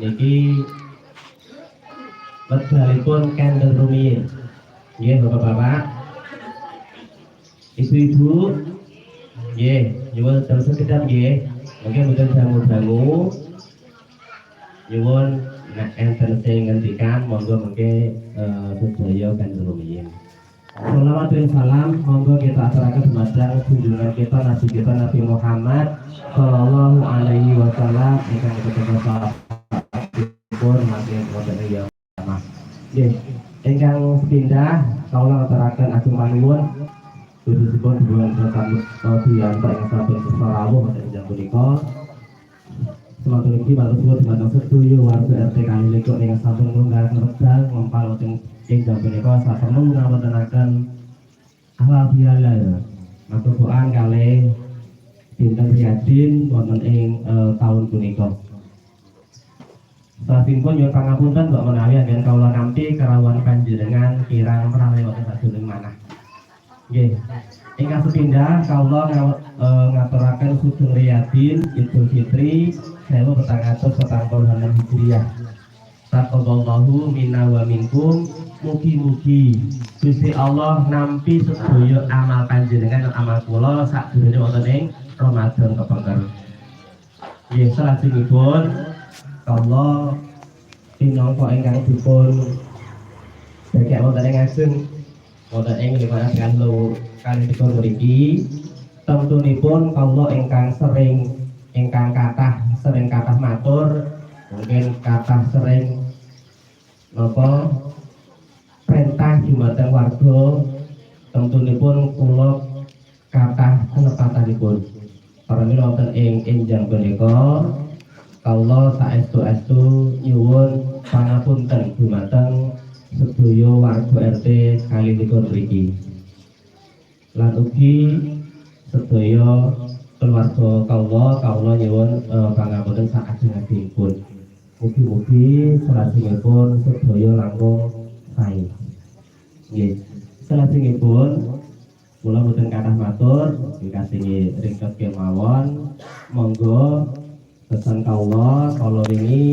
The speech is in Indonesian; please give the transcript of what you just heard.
niki wekdalipun candle rumiyin. Nggih Bapak-bapak, Ibu-ibu, nggih, nyuwun terus sekedap nggih. Mungkin boten dangu-dangu. Nyuwun nek enten sing ngendikan monggo mengke sedaya candle rumiyin. Shalawat dan salam monggo kita aturaken dumateng junjungan kita Nabi Muhammad sallallahu alaihi wasallam ingkang kita pun mati wonten ing jamaah. Nggih, ingkang sepindah kawula aturaken ageng panuwun khususipun hubungan tetap diantar ing saben sesarawuh wonten ing punika. Semanten iki matur suwun dumateng sedaya warga RT Kalilego ing saben nglunggaraken wekdal ngempal wonten ing jam punika saperlu ngawontenaken halal bihalal maturan kalih dinten Riyadin wonten ing taun punika. Salajengipun nyuwun pangapunten mbok menawi anggen kawula nampi kerawuhan panjenengan kirang menawi wonten sadurunge manah. Nggih. Ingkang sepindah kawula ngaturaken sugeng Riyadin Idul Fitri 1446 Hijriah. Taqabbalallahu minna wa minkum. Mugi-mugi Gusti Allah nampi sedaya amal panjenengan lan amal kula sadurunge wonten ing Ramadan kepengker. Nggih, salajengipun kawula pinangka ingkang dipun dagek wonten ing ajeng wonten ing liwat kanlo kali dipun mriki temtunipun kawula ingkang kathah matur mungkin kathah sering napa perintah dumateng warga temtunipun kula kathah penepatanipun paramila wonten ing enjang punika kawula saestu-estu nyuwun pangapunten dumateng sedaya warga RT Kalilego mriki lan ugi sedaya keluarga kawula nyuwun pangapunten sakajeng-ajengipun. Mugi-mugi salajengipun sedaya langkung sae. Nggih. Salajengipun kula boten kathah matur dikasih ringkes kemawon. Monggo pesan kawula wingi